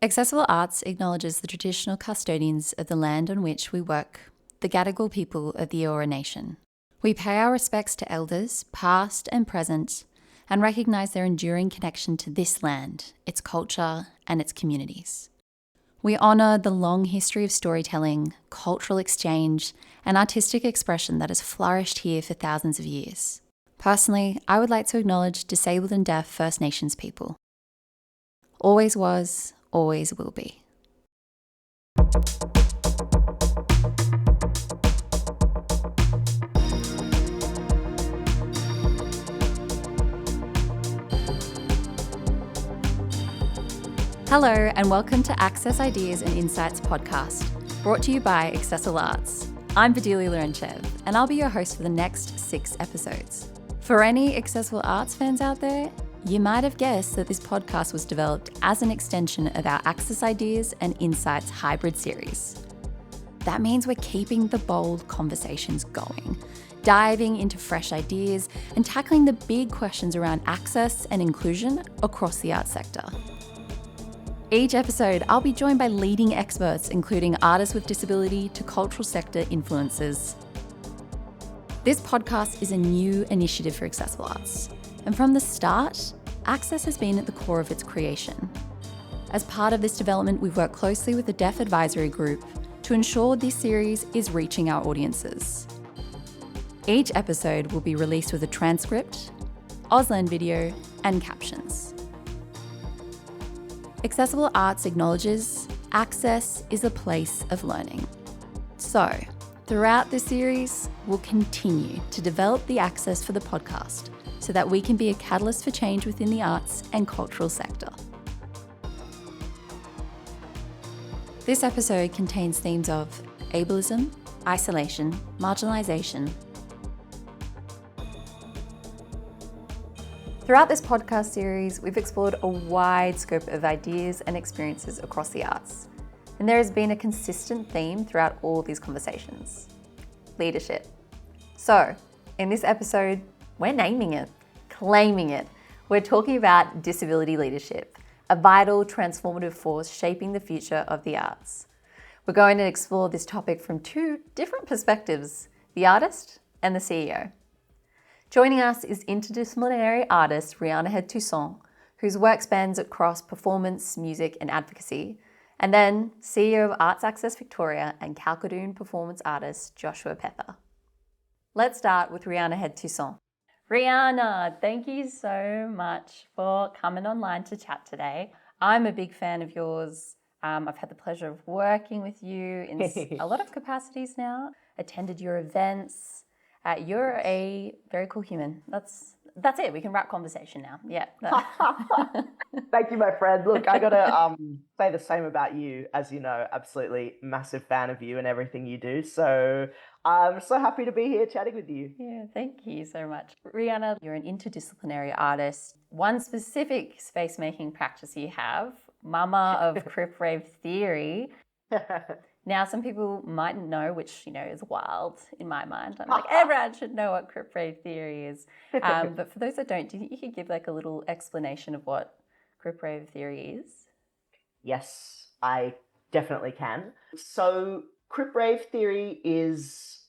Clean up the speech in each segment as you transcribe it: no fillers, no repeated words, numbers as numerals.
Accessible Arts acknowledges the traditional custodians of the land on which we work, the Gadigal people of the Eora Nation. We pay our respects to elders, past and present, and recognise their enduring connection to this land, its culture, and its communities. We honour the long history of storytelling, cultural exchange, and artistic expression that has flourished here for thousands of years. Personally, I would like to acknowledge disabled and deaf First Nations people. Always was, always will be. Hello, and welcome to Access Ideas and Insights podcast, brought to you by Accessible Arts. I'm Vidili Larenchev, and I'll be your host for the next 6 episodes. For any Accessible Arts fans out there, you might have guessed that this podcast was developed as an extension of our Access Ideas and Insights hybrid series. That means we're keeping the bold conversations going, diving into fresh ideas and tackling the big questions around access and inclusion across the arts sector. Each episode, I'll be joined by leading experts, including artists with disability to cultural sector influencers. This podcast is a new initiative for Accessible Arts, and from the start, access has been at the core of its creation. As part of this development, we've worked closely with the Deaf Advisory Group to ensure this series is reaching our audiences. Each episode will be released with a transcript, Auslan video, and captions. Accessible Arts acknowledges access is a place of learning. So, throughout this series, we'll continue to develop the access for the podcast so that we can be a catalyst for change within the arts and cultural sector. This episode contains themes of ableism, isolation, marginalisation. Throughout this podcast series, we've explored a wide scope of ideas and experiences across the arts. And there has been a consistent theme throughout all these conversations: leadership. So, in this episode, we're naming it, claiming it. We're talking about disability leadership, a vital, transformative force shaping the future of the arts. We're going to explore this topic from 2 different perspectives: the artist and the CEO. Joining us is interdisciplinary artist Riana Head-Toussaint, whose work spans across performance, music, and advocacy, and then CEO of Arts Access Victoria and Kalkadoon performance artist Joshua Pether. Let's start with Riana Head-Toussaint. Riana, thank you so much for coming online to chat today. I'm a big fan of yours. I've had the pleasure of working with you in a lot of capacities now, attended your events. You're a very cool human. That's it. We can wrap conversation now. Yeah. Thank you, my friend. Look, I gotta say the same about you. As you know, absolutely massive fan of you and everything you do. So I'm so happy to be here chatting with you. Yeah, thank you so much. Riana, you're an interdisciplinary artist. One specific space-making practice you have, mama of Kurec rave theory. Now, some people mightn't know, which, is wild in my mind. I'm like, everyone should know what Kurec rave theory is. But for those that don't, do you think you could give like a little explanation of what Kurec rave theory is? Yes, I definitely can. So Kurec rave theory is,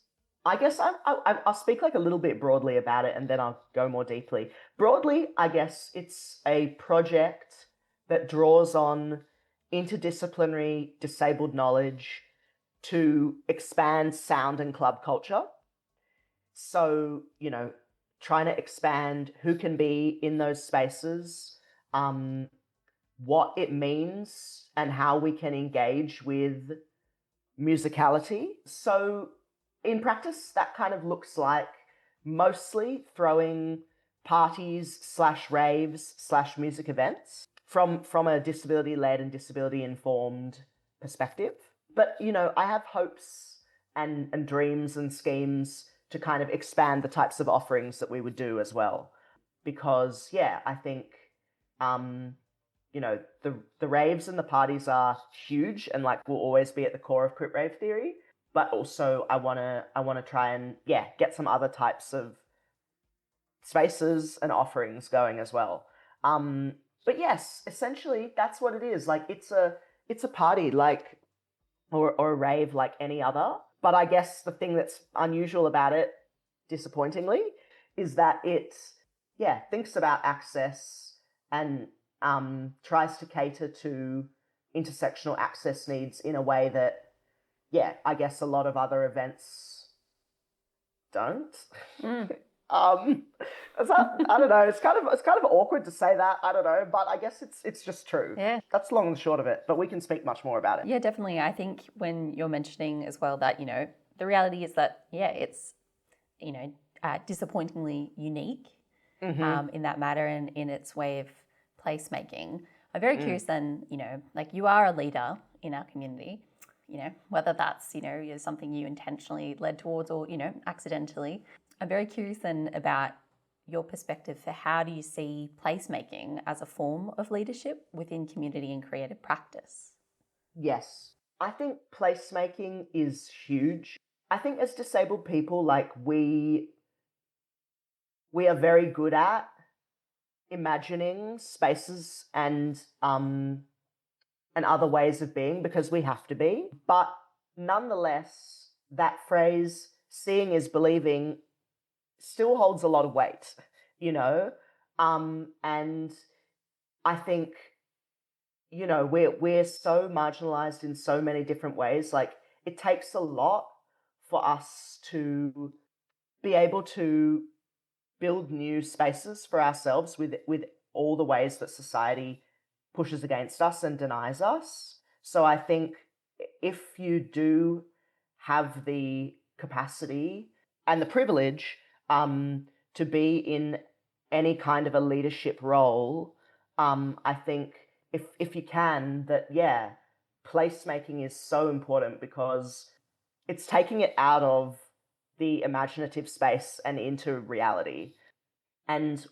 I guess I'll speak like a little bit broadly about it and then I'll go more deeply. Broadly, I guess it's a project that draws on interdisciplinary disabled knowledge to expand sound and club culture. So, trying to expand who can be in those spaces, what it means and how we can engage with musicality. So in practice, that kind of looks like mostly throwing parties / raves / music events from a disability-led and disability-informed perspective. But, I have hopes and dreams and schemes to kind of expand the types of offerings that we would do as well. Because, I think, the raves and the parties are huge and will always be at the core of Kurec rave theory. But also I want to try and, get some other types of spaces and offerings going as well. But yes, essentially that's what it is. Like it's a party like or a rave like any other. But I guess the thing that's unusual about it, disappointingly, is that it thinks about access and tries to cater to intersectional access needs in a way that I guess a lot of other events don't. Um, I don't know. It's kind of awkward to say that. I don't know, but I guess it's just true. Yeah. That's long and short of it. But we can speak much more about it. Yeah, definitely. I think when you're mentioning as well that, the reality is that, it's, disappointingly unique in that matter and in its way of placemaking. I'm very curious then, like you are a leader in our community, whether that's, something you intentionally led towards or, accidentally. I'm very curious then about your perspective for how do you see placemaking as a form of leadership within community and creative practice? Yes. I think placemaking is huge. I think as disabled people, like we are very good at imagining spaces and other ways of being because we have to be. But nonetheless, that phrase seeing is believing still holds a lot of weight, you know? And I think, we're so marginalized in so many different ways. Like it takes a lot for us to be able to build new spaces for ourselves with all the ways that society pushes against us and denies us. So I think if you do have the capacity and the privilege to be in any kind of a leadership role, I think if you can, that placemaking is so important because it's taking it out of the imaginative space and into reality. And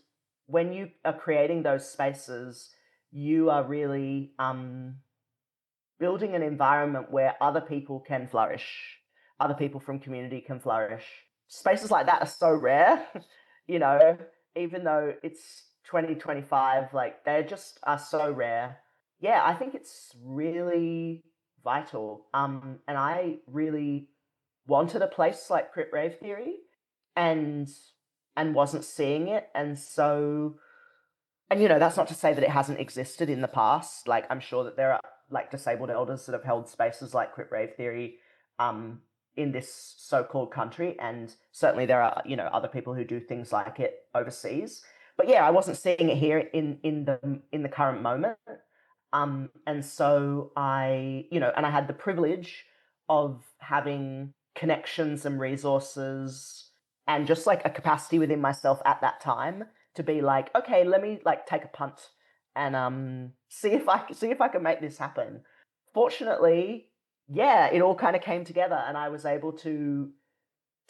when you are creating those spaces, you are really building an environment where other people can flourish, other people from community can flourish. Spaces like that are so rare, you know, even though it's 2025, like they just are so rare. Yeah, I think it's really vital. And I really wanted a place like Crit Rave Theory and wasn't seeing it. And so, and that's not to say that it hasn't existed in the past. Like I'm sure that there are like disabled elders that have held spaces like Crit Rave Theory in this so-called country, and certainly there are other people who do things like it overseas. But I wasn't seeing it here in the current moment. And so and I had the privilege of having connections and resources and just like a capacity within myself at that time to be like, okay, let me like take a punt and see if I can make this happen. Fortunately, it all kind of came together and I was able to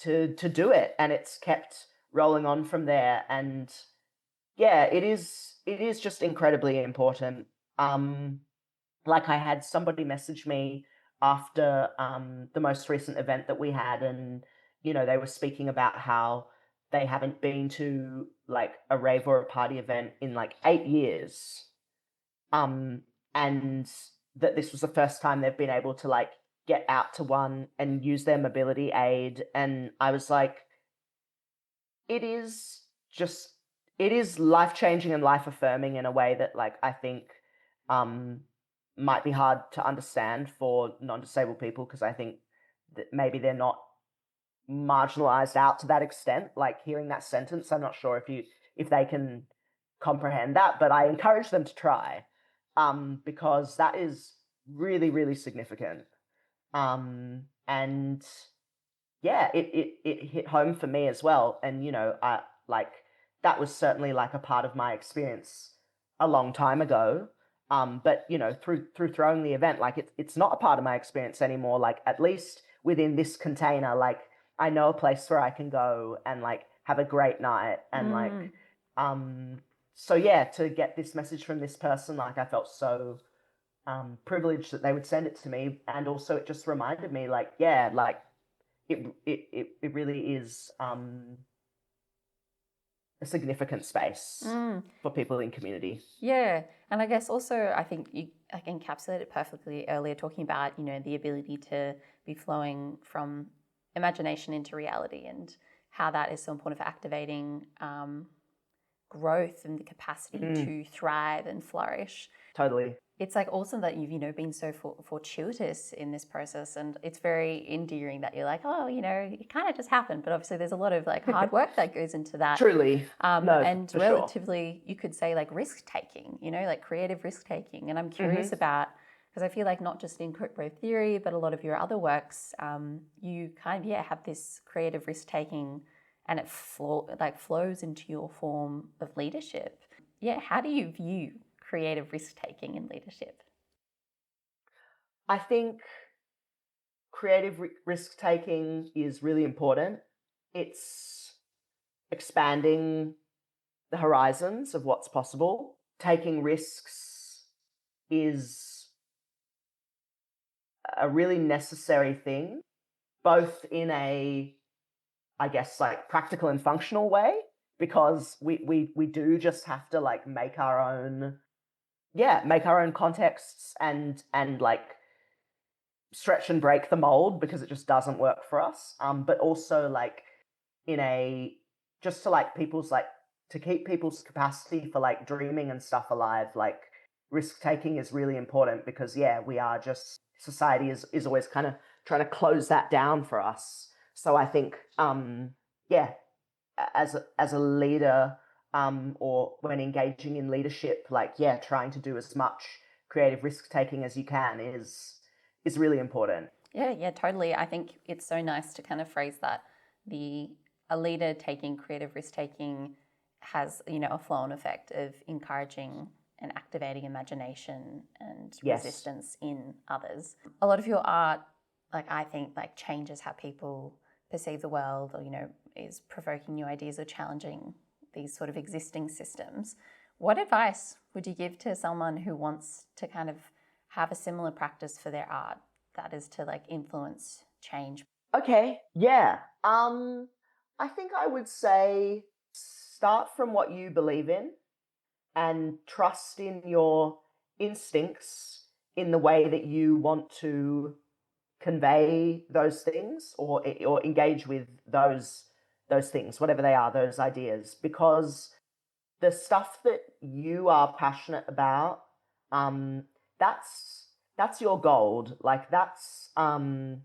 do it, and it's kept rolling on from there. And it is just incredibly important. Like I had somebody message me after the most recent event that we had, and they were speaking about how they haven't been to like a rave or a party event in like 8 years, and that this was the first time they've been able to like get out to one and use their mobility aid. And I was like, it is just it is life changing and life affirming in a way that like I think um might be hard to understand for non-disabled people, because I think that maybe they're not marginalized out to that extent. Like hearing that sentence, I'm not sure if they can comprehend that, but I encourage them to try, because that is really, really significant. And it hit home for me as well. And I like that was certainly like a part of my experience a long time ago. But through throwing the event, like it's not a part of my experience anymore. Like at least within this container, like I know a place where I can go and like have a great night and like so to get this message from this person, like I felt so privileged that they would send it to me. And also it just reminded me like like it really is a significant space for people in community. Yeah. And I guess also, I think you encapsulated perfectly earlier talking about, the ability to be flowing from imagination into reality and how that is so important for activating growth and the capacity to thrive and flourish. Totally. It's like awesome that you've, been so fortuitous in this process, and it's very endearing that you're like, oh, it kind of just happened. But obviously there's a lot of like hard work that goes into that. Truly. No, and for relatively, you could say like risk taking, like creative risk taking. And I'm curious about, because I feel like not just in Kurec Brave theory, but a lot of your other works, you kind of, have this creative risk taking, and it flows into your form of leadership. Yeah, how do you view creative risk-taking in leadership? I think creative risk-taking is really important. It's expanding the horizons of what's possible. Taking risks is a really necessary thing, both in a, I guess, like practical and functional way, because we do just have to like make our own contexts and like stretch and break the mold, because it just doesn't work for us. But also like in a, just to like people's like, to keep people's capacity for like dreaming and stuff alive, like risk taking is really important, because we are just, society is always kind of trying to close that down for us. So I think as a leader, or when engaging in leadership, like trying to do as much creative risk taking as you can is really important. Yeah, totally. I think it's so nice to kind of phrase that a leader taking creative risk taking has a flow-on effect of encouraging and activating imagination and resistance in others. A lot of your art, like I think, like changes how people perceive the world, or is provoking new ideas or challenging these sort of existing systems. What advice would you give to someone who wants to kind of have a similar practice for their art, that is to like influence change? Okay, I think I would say start from what you believe in and trust in your instincts in the way that you want to convey those things, or engage with those things, whatever they are, those ideas, because the stuff that you are passionate about, that's your gold. Like that's what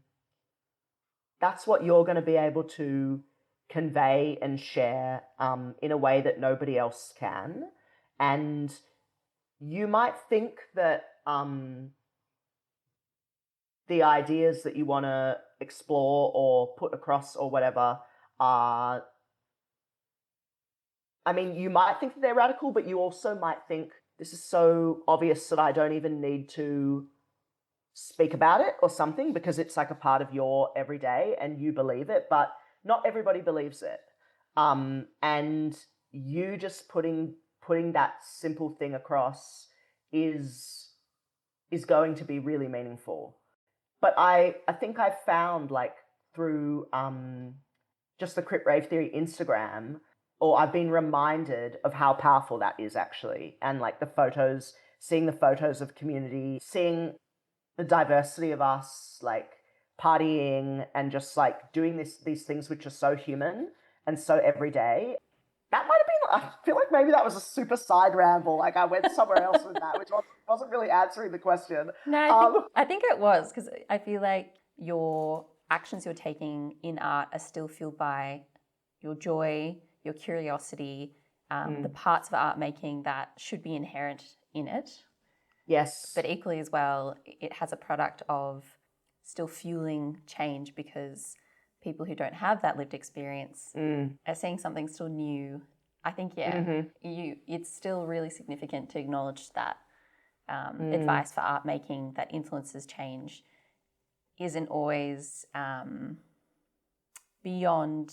you're going to be able to convey and share in a way that nobody else can. And you might think that the ideas that you want to explore or put across or whatever are, I mean, you might think that they're radical, but you also might think this is so obvious that I don't even need to speak about it or something, because it's like a part of your everyday and you believe it, but not everybody believes it. And you just putting that simple thing across is going to be really meaningful. But I think I've found, like, through just the Crypt Rave Theory Instagram, or I've been reminded of how powerful that is actually. And like the photos, seeing the photos of community, seeing the diversity of us, like partying and just like doing these things which are so human and so everyday. That might have been, I feel like maybe that was a super side ramble. Like I went somewhere else with that, which wasn't really answering the question. No, I think it was, because I feel like your actions you're taking in art are still fueled by your joy, your curiosity, the parts of art making that should be inherent in it. Yes. But equally as well, it has a product of still fueling change, because people who don't have that lived experience are seeing something still new. I think, it's still really significant to acknowledge that advice for art making that influences change isn't always beyond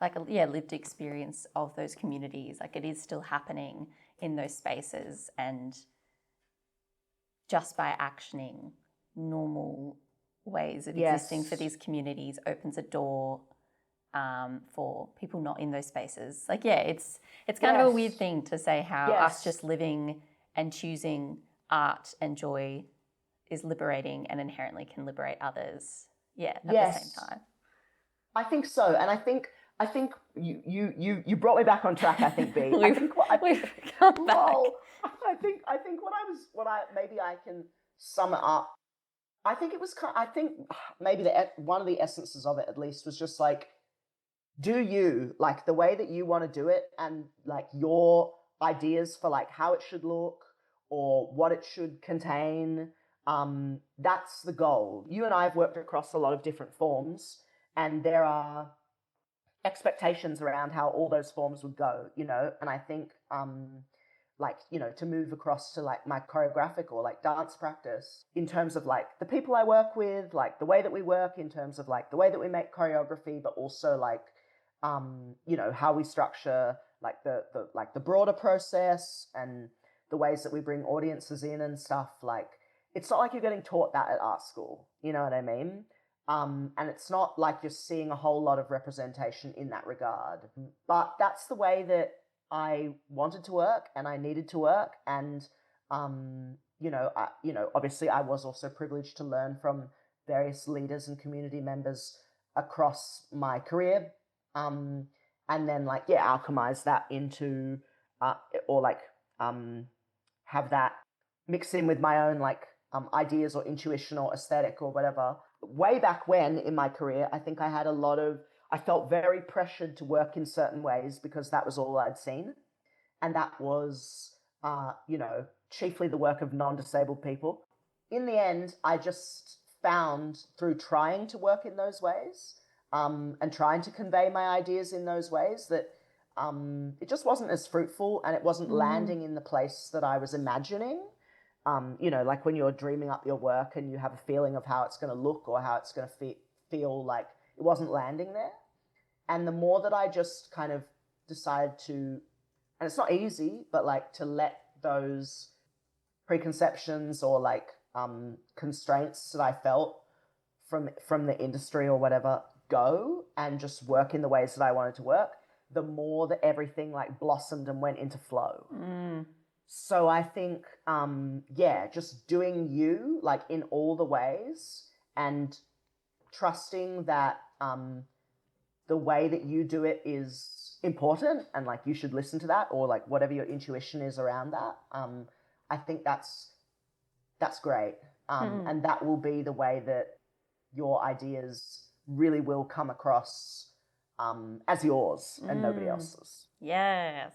like a lived experience of those communities. Like it is still happening in those spaces, and just by actioning normal ways of existing for these communities opens a door for people not in those spaces. Like, yeah, it's kind of a weird thing to say how us just living and choosing art and joy is liberating and inherently can liberate others. Yeah, at the same time. I think so, and I think you brought me back on track. I think B. We've come back. Well, I think what I maybe I can sum it up. I think it was I think maybe one of the essences of it at least was just like, do you like the way that you want to do it, and like your ideas for like how it should look or what it should contain. That's the goal. You and I have worked across a lot of different forms, and there are expectations around how all those forms would go, you know, and I think like, you know, to move across to like my choreographic or like dance practice in terms of like the people I work with, like the way that we work in terms of like the way that we make choreography, but also like you know, how we structure like the broader process and the ways that we bring audiences in and stuff. Like, it's not like you're getting taught that at art school, you know what I mean? And it's not like you're seeing a whole lot of representation in that regard. But that's the way that I wanted to work and I needed to work. And, you know, obviously I was also privileged to learn from various leaders and community members across my career. And then like, alchemize that into, or like, have that mixed in with my own like ideas or intuition or aesthetic or whatever. Way back when in my career, I think I felt very pressured to work in certain ways because that was all I'd seen. And that was, you know, chiefly the work of non-disabled people. In the end, I just found through trying to work in those ways and trying to convey my ideas in those ways that it just wasn't as fruitful and it wasn't landing in the place that I was imagining. You know, like when you're dreaming up your work and you have a feeling of how it's going to look or how it's going to feel, like it wasn't landing there. And the more that I just kind of decided to, and it's not easy, but like to let those preconceptions or like constraints that I felt from the industry or whatever go and just work in the ways that I wanted to work, the more that everything like blossomed and went into flow. So I think, just doing you like in all the ways and trusting that the way that you do it is important and like you should listen to that or like whatever your intuition is around that. I think that's great. And that will be the way that your ideas really will come across as yours and nobody else's. Yes.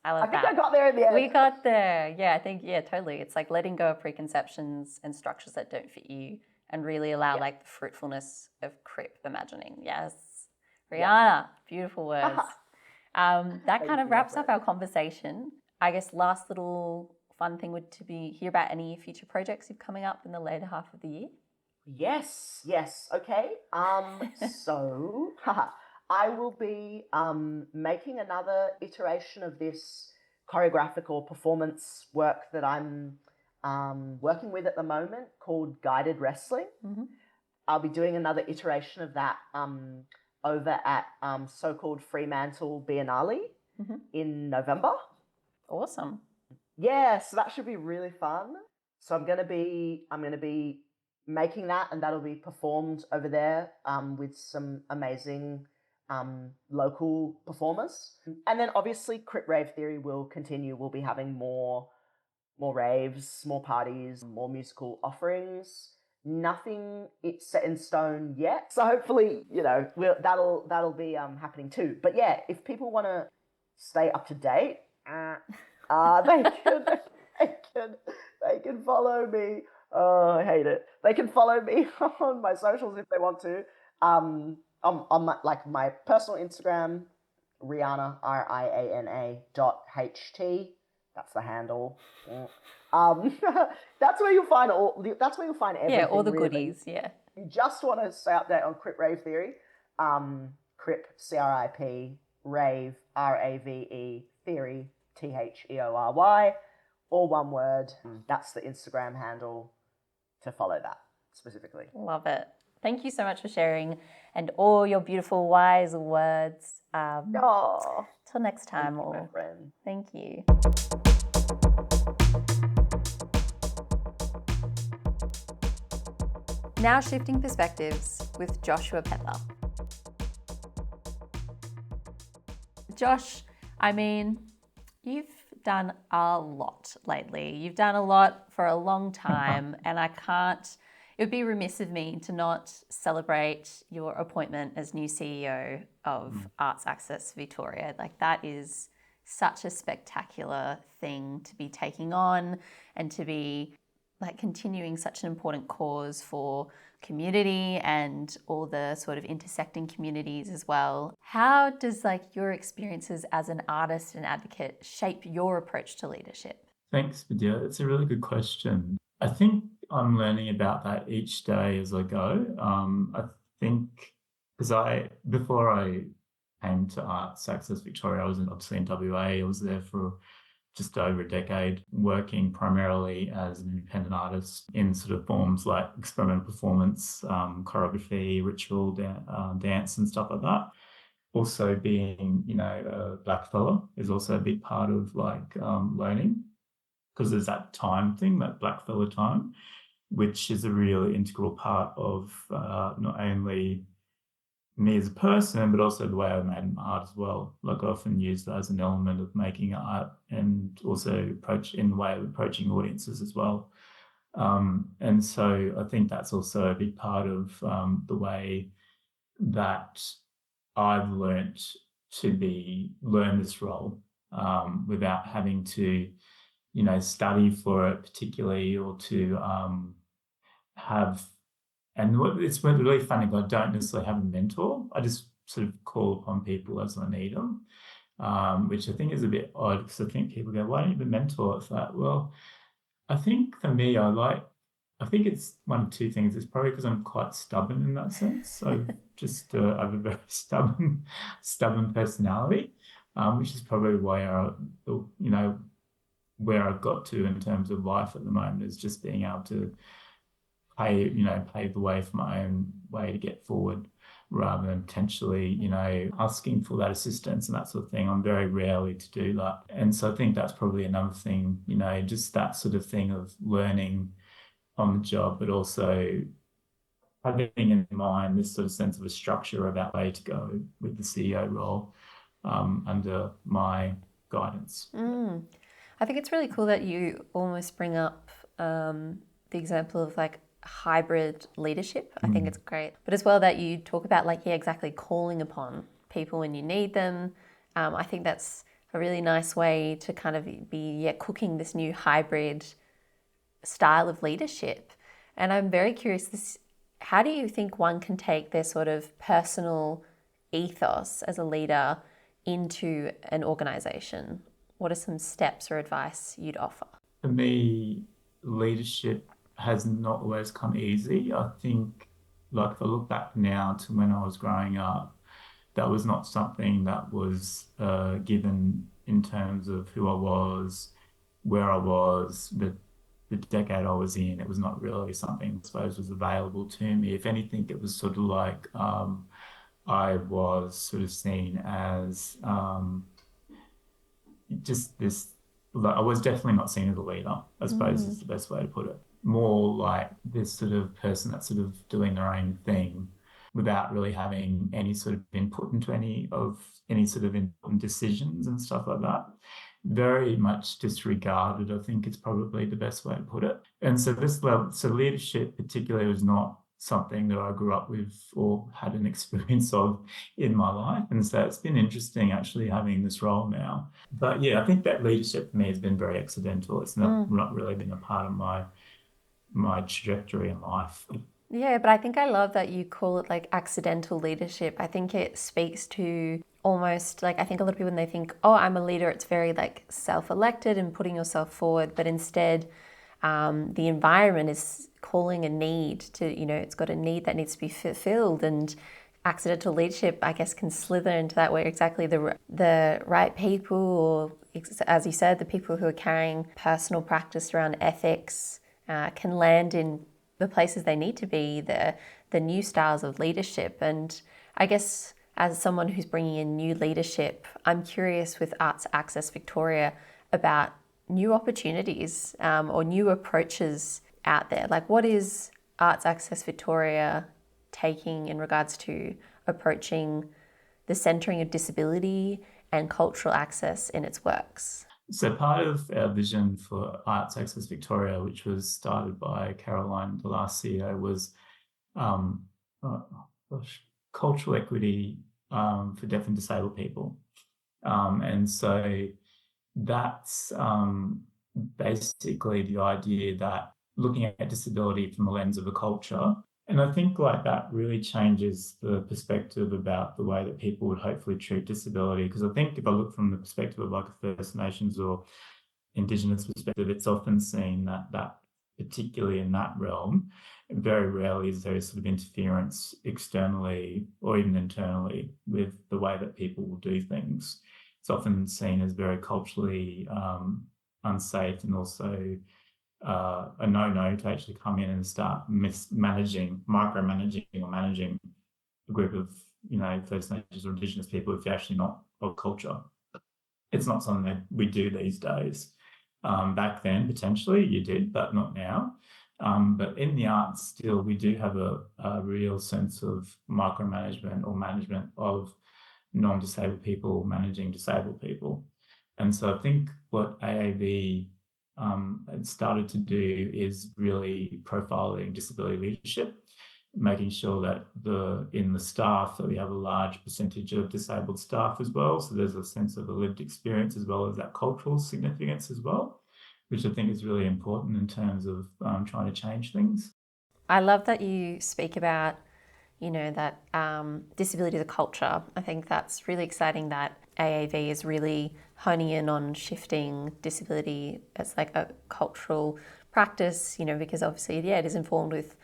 I love that. I think I got there in the end. We got there. Yeah, I think, totally. It's like letting go of preconceptions and structures that don't fit you and really allow like the fruitfulness of Crip imagining. Yes. Riana, beautiful words. That kind of wraps up our conversation. I guess last little fun thing would to be hear about any future projects you've coming up in the later half of the year. Yes. Okay. So I will be making another iteration of this choreographic or performance work that I'm working with at the moment called guided wrestling. I'll be doing another iteration of that over at so-called Fremantle Biennale in November. Awesome. Yeah, so that should be really fun. So I'm gonna be making that, and that'll be performed over there with some amazing local performers. And then obviously Crip Rave Theory will continue. We'll be having more raves, more parties, more musical offerings. Nothing it's set in stone yet. So hopefully, you know, that'll be happening too. But yeah, if people want to stay up to date, they can follow me. Oh, I hate it. They can follow me on my socials if they want to. On my personal Instagram, Riana RIANA.HT. That's the handle. That's where you'll find everything. Yeah, all the really. goodies. Yeah. You just want to stay updated on Crip Rave Theory. Crip CRIP Rave RAVE Theory THEORY. All one word. That's the Instagram handle to follow that specifically. Love it. Thank you so much for sharing and all your beautiful, wise words. Oh, Till next time, thank you, my all. friend. Thank you. Now shifting perspectives with Joshua Pether. Josh, I mean, you've done a lot lately. You've done a lot for a long time, and it would be remiss of me to not celebrate your appointment as new CEO of Arts Access Victoria. Like, that is such a spectacular thing to be taking on and to be like continuing such an important cause for community and all the sort of intersecting communities as well. How does like your experiences as an artist and advocate shape your approach to leadership? Thanks, Vidya. It's a really good question. I think I'm learning about that each day as I go. I think because before I came to Arts Access Victoria, I was obviously in WA. I was there for just over a decade, working primarily as an independent artist in sort of forms like experimental performance, choreography, ritual, dance, and stuff like that. Also, being a black fella is also a big part of like learning, because there's that time thing, that black fella time, which is a really integral part of not only me as a person, but also the way I made art as well. Like, I often use that as an element of making art, and also approach in the way of approaching audiences as well. And so I think that's also a big part of the way that I've learned to learn this role without having to, study for it particularly, or to have. And it's really funny, but I don't necessarily have a mentor. I just sort of call upon people as I need them, which I think is a bit odd, because I think people go, "Why don't you have a mentor?" It's like, well, I think for me, I think it's one of two things. It's probably because I'm quite stubborn in that sense. So just I have a very stubborn personality, which is probably where I've got to in terms of life at the moment, is just being able to pave the way for my own way to get forward, rather than potentially, asking for that assistance and that sort of thing. I'm very rarely to do that. And so I think that's probably another thing, just that sort of thing of learning on the job, but also having in mind this sort of sense of a structure about way to go with the CEO role under my guidance. I think it's really cool that you almost bring up the example of like hybrid leadership. I think it's great. But as well that you talk about like, yeah, exactly, calling upon people when you need them. I think that's a really nice way to kind of be cooking this new hybrid style of leadership. And I'm very curious, how do you think one can take their sort of personal ethos as a leader into an organization? What are some steps or advice you'd offer? For me, leadership has not always come easy. I think, like, if I look back now to when I was growing up, that was not something that was given in terms of who I was, where I was, the decade I was in. It was not really something, I suppose, was available to me. If anything, it was sort of like I was sort of seen as just this. I was definitely not seen as a leader, I suppose is the best way to put it. More like this sort of person that's sort of doing their own thing without really having any sort of input into any sort of important decisions and stuff like that. Very much disregarded, I think, is probably the best way to put it. And so leadership particularly was not something that I grew up with or had an experience of in my life. And so it's been interesting actually having this role now. But yeah, I think that leadership for me has been very accidental. It's not really been a part of my trajectory in life. Yeah, but I think I love that you call it like accidental leadership. I think it speaks to almost like, I think a lot of people, when they think, oh, I'm a leader, it's very like self-elected and putting yourself forward. But instead, the environment is calling a need to, it's got a need that needs to be fulfilled. And accidental leadership, I guess, can slither into that where exactly the right people, or as you said, the people who are carrying personal practice around ethics can land in the places they need to be, the new styles of leadership. And I guess as someone who's bringing in new leadership, I'm curious with Arts Access Victoria about new opportunities or new approaches out there. Like, what is Arts Access Victoria taking in regards to approaching the centering of disability and cultural access in its works? So part of our vision for Arts Access Victoria, which was started by Caroline, the last CEO, was um, oh, cultural equity for deaf and disabled people. And so that's basically the idea that looking at disability from the lens of a culture. And I think like that really changes the perspective about the way that people would hopefully treat disability. Because I think if I look from the perspective of like a First Nations or Indigenous perspective, it's often seen that particularly in that realm, very rarely is there sort of interference externally or even internally with the way that people will do things. It's often seen as very culturally unsafe and also a no-no to actually come in and start micromanaging or managing a group of, First Nations or Indigenous people if you're actually not of culture. It's not something that we do these days. Back then, potentially you did, but not now. But in the arts, still, we do have a real sense of micromanagement or management of non-disabled people managing disabled people. And so I think what AAV had started to do is really profiling disability leadership, making sure that in the staff that we have a large percentage of disabled staff as well. So there's a sense of a lived experience as well as that cultural significance as well, which I think is really important in terms of trying to change things. I love that you speak about, that disability as a culture. I think that's really exciting that AAV is really honing in on shifting disability as like a cultural practice, because obviously, it is informed with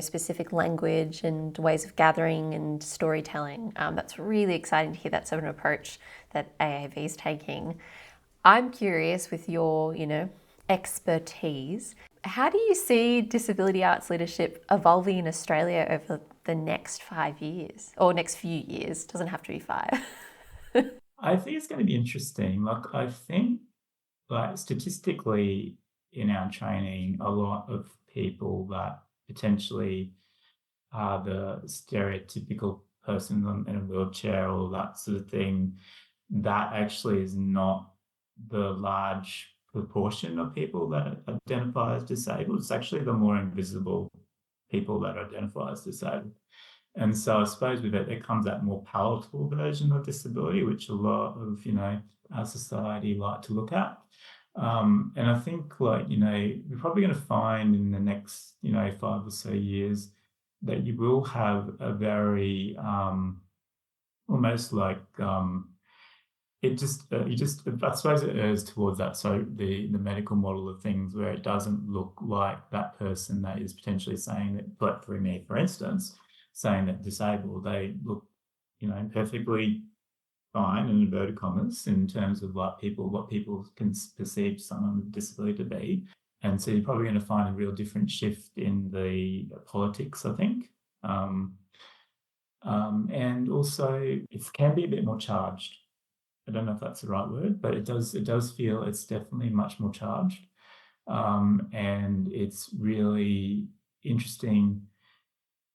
specific language and ways of gathering and storytelling. That's really exciting to hear that sort of approach that AAV is taking. I'm curious with your, expertise, how do you see disability arts leadership evolving in Australia over the next 5 years or next few years? Doesn't have to be 5. I think it's going to be interesting. Like, I think, like, statistically in our training, a lot of people that potentially are the stereotypical person in a wheelchair or that sort of thing, that actually is not the large proportion of people that identify as disabled. It's actually the more invisible people that identify as disabled. And so I suppose with it, there comes that more palatable version of disability, which a lot of, our society like to look at. And I think we're probably going to find in the next, 5 or so years that you will have a very almost like I suppose it errs towards that. So the medical model of things where it doesn't look like that person that is potentially saying that, but for me, for instance, saying that disabled, they look, perfectly fine in inverted commas in terms of what people can perceive someone with disability to be. And so you're probably going to find a real different shift in the politics, I think. And also it can be a bit more charged. I don't know if that's the right word, but it does feel it's definitely much more charged. And it's really interesting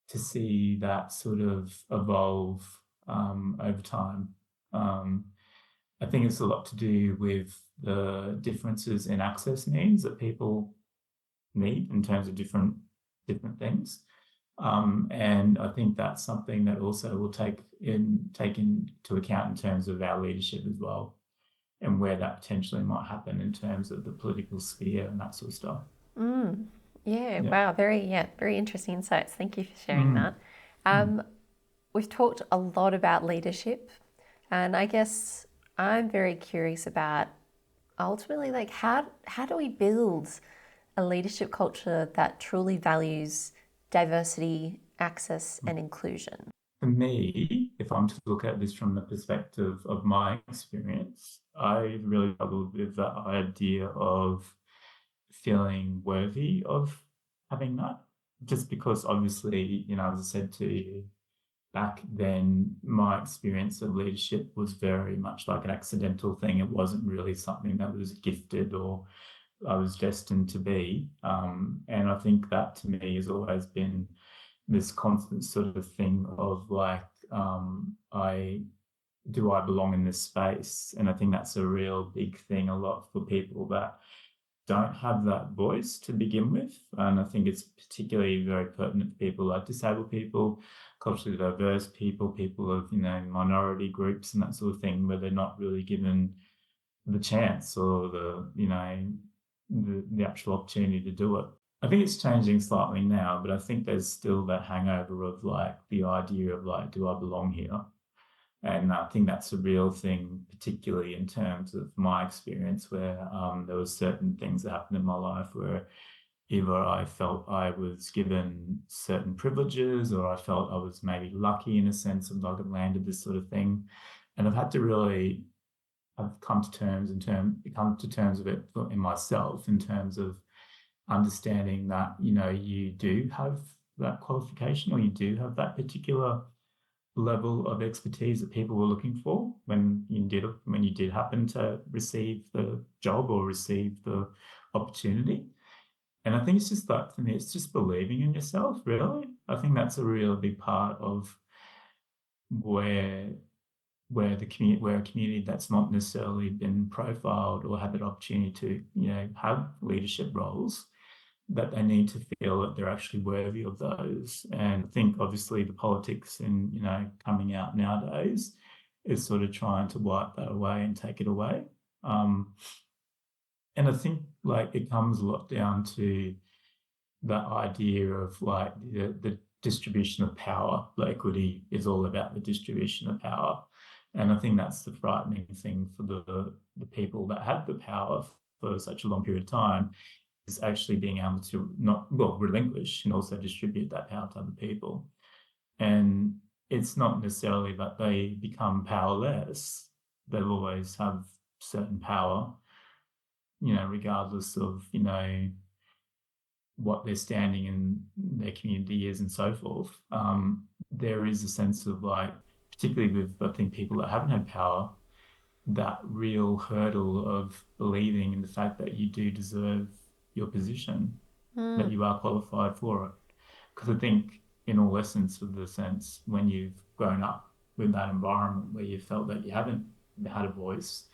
to see that sort of evolve over time. I think it's a lot to do with the differences in access needs that people need in terms of different things. And I think that's something that also will take into account in terms of our leadership as well, and where that potentially might happen in terms of the political sphere and that sort of stuff. Yeah. Wow. Very interesting insights. Thank you for sharing that. We've talked a lot about leadership, and I guess I'm very curious about ultimately, like, how do we build a leadership culture that truly values diversity, access, and inclusion? For me, if I'm to look at this from the perspective of my experience, I really struggled with the idea of feeling worthy of having that. just because obviously, as I said to you, back then, my experience of leadership was very much like an accidental thing. It wasn't really something that was gifted or I was destined to be. And I think that to me has always been this constant sort of thing of like, I belong in this space? And I think that's a real big thing a lot for people that don't have that voice to begin with. And I think it's particularly very pertinent for people like disabled people, culturally diverse people, people of, minority groups and that sort of thing, where they're not really given the chance or the actual opportunity to do it. I think it's changing slightly now, but I think there's still that hangover of like the idea of like, do I belong here? And I think that's a real thing, particularly in terms of my experience, where there were certain things that happened in my life where either I felt I was given certain privileges or I felt I was maybe lucky in a sense of like I've landed this sort of thing. And I've had to really, I've come to terms with it in myself in terms of understanding that, you do have that qualification or you do have that particular level of expertise that people were looking for when you did happen to receive the job or receive the opportunity. And I think it's just like, for me, it's just believing in yourself, really. I think that's a real big part of where a community that's not necessarily been profiled or had that opportunity to, have leadership roles, that they need to feel that they're actually worthy of those. And I think obviously the politics and, coming out nowadays is sort of trying to wipe that away and take it away. And I think like it comes a lot down to that idea of like the distribution of power. Like equity is all about the distribution of power. And I think that's the frightening thing for the people that had the power for such a long period of time, is actually being able to relinquish and also distribute that power to other people. And it's not necessarily that they become powerless. They'll always have certain power, regardless of, what their standing in their community is and so forth. There is a sense of like, particularly with, I think, people that haven't had power, that real hurdle of believing in the fact that you do deserve your position, that you are qualified for it. Because I think in all essence of the sense, when you've grown up with that environment where you felt that you haven't had a voice,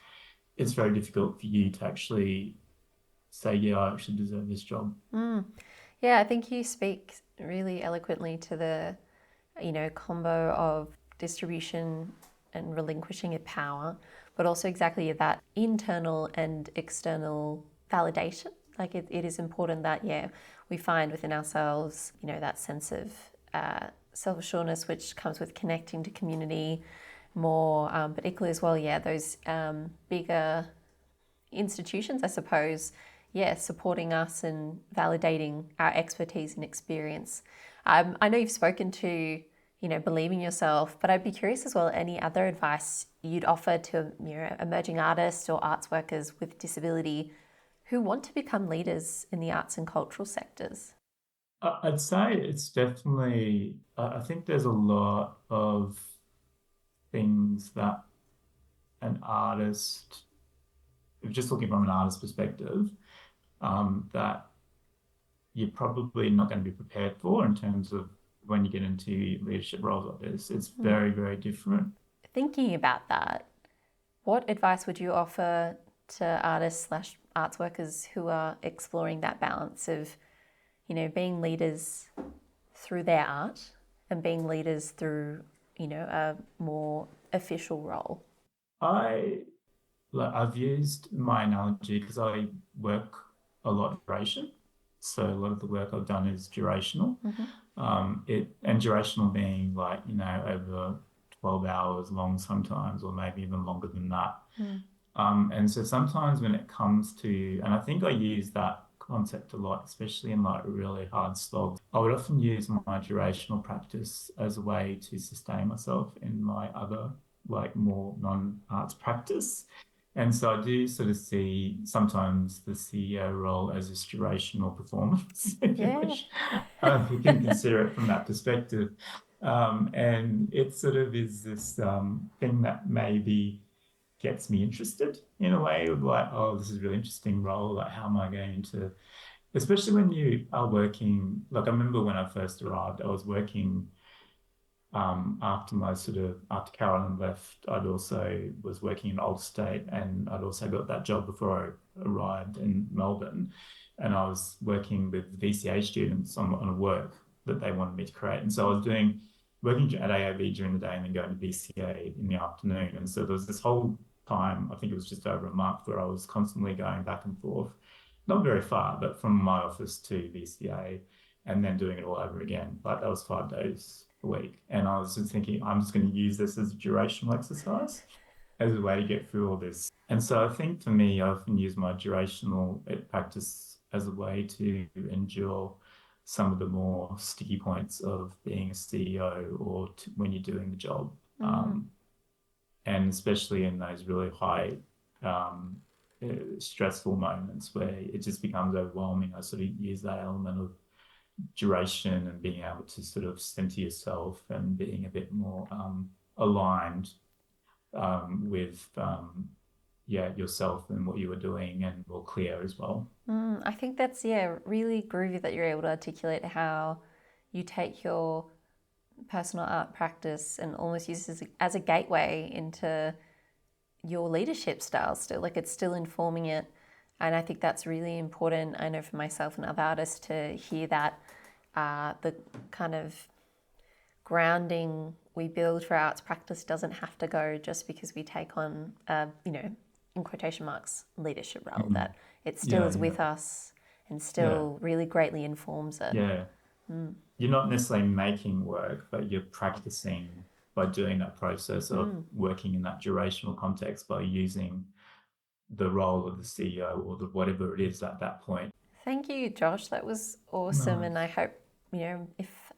it's very difficult for you to actually say, yeah, I actually deserve this job. Yeah, I think you speak really eloquently to the, combo of distribution and relinquishing of power, but also exactly that internal and external validation. Like it is important that, we find within ourselves, that sense of self-assuredness, which comes with connecting to community more, but equally as well, those bigger institutions, I suppose, supporting us and validating our expertise and experience. I know you've spoken to, believing yourself, but I'd be curious as well, any other advice you'd offer to, emerging artists or arts workers with disability who want to become leaders in the arts and cultural sectors? I'd say it's definitely, I think there's a lot of things that an artist, just looking from an artist perspective, that you're probably not going to be prepared for in terms of when you get into leadership roles like this. It's very, very different. Thinking about that, what advice would you offer to artists/arts workers who are exploring that balance of, being leaders through their art and being leaders through, a more official role? I've used my analogy because I work a lot of duration. So a lot of the work I've done is durational. And durational being like, over 12 hours long sometimes, or maybe even longer than that. And so sometimes when it comes to, and I think I use that concept a lot, especially in like really hard slogs, I would often use my durational practice as a way to sustain myself in my other like more non-arts practice. And so I do sort of see sometimes the CEO role as a durational performance, if you wish. You can consider it from that perspective. And it sort of is this thing that maybe gets me interested in a way of like, oh, this is a really interesting role. Like, how am I going to, especially when you are working, like I remember when I first arrived, I was working after Carolyn left, I'd also was working in Old State, and I'd also got that job before I arrived in Melbourne, and I was working with VCA students on a work that they wanted me to create. And so I was working at AAB during the day and then going to VCA in the afternoon. And so there was this whole time, I think it was just over a month, where I was constantly going back and forth, not very far, but from my office to VCA, and then doing it all over again. Like, that was 5 days a week. And I was just thinking, I'm just going to use this as a durational exercise as a way to get through all this. And so I think for me, I often use my durational practice as a way to endure some of the more sticky points of being a CEO or when you're doing the job. And especially in those really high stressful moments where it just becomes overwhelming, I sort of use that element of duration and being able to sort of center yourself and being a bit more aligned with yourself and what you were doing, and more clear as well. I think that's really groovy that you're able to articulate how you take your personal art practice and almost use it as a gateway into your leadership style still. Like, it's still informing it. And I think that's really important, I know, for myself and other artists to hear that the kind of grounding we build for arts practice doesn't have to go just because we take on, in quotation marks, leadership role, that it still is with us and still really greatly informs it. Yeah. You're not necessarily making work, but you're practicing by doing that process of working in that durational context by using the role of the CEO or whatever it is at that point. Thank you, Josh. That was awesome. Nice. And I hope, if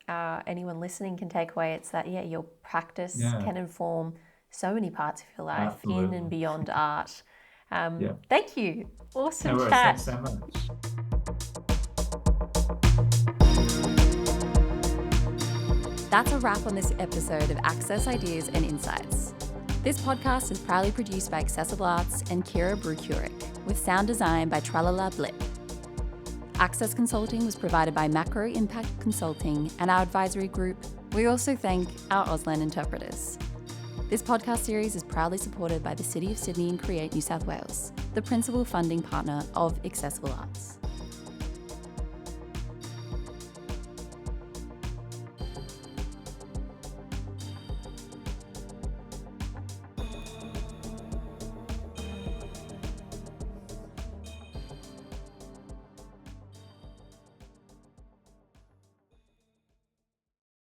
anyone listening can take away, it's that, your practice can inform so many parts of your life. Absolutely. In and beyond art. Thank you. Awesome chat. Thanks so much. That's a wrap on this episode of Access Ideas and Insights. This podcast is proudly produced by Accessible Arts and Kiera Brew, Kurec, with sound design by Tralala Blip. Access consulting was provided by Macro Impact Consulting and our advisory group. We also thank our Auslan interpreters. This podcast series is proudly supported by the City of Sydney and Create New South Wales, the principal funding partner of Accessible Arts.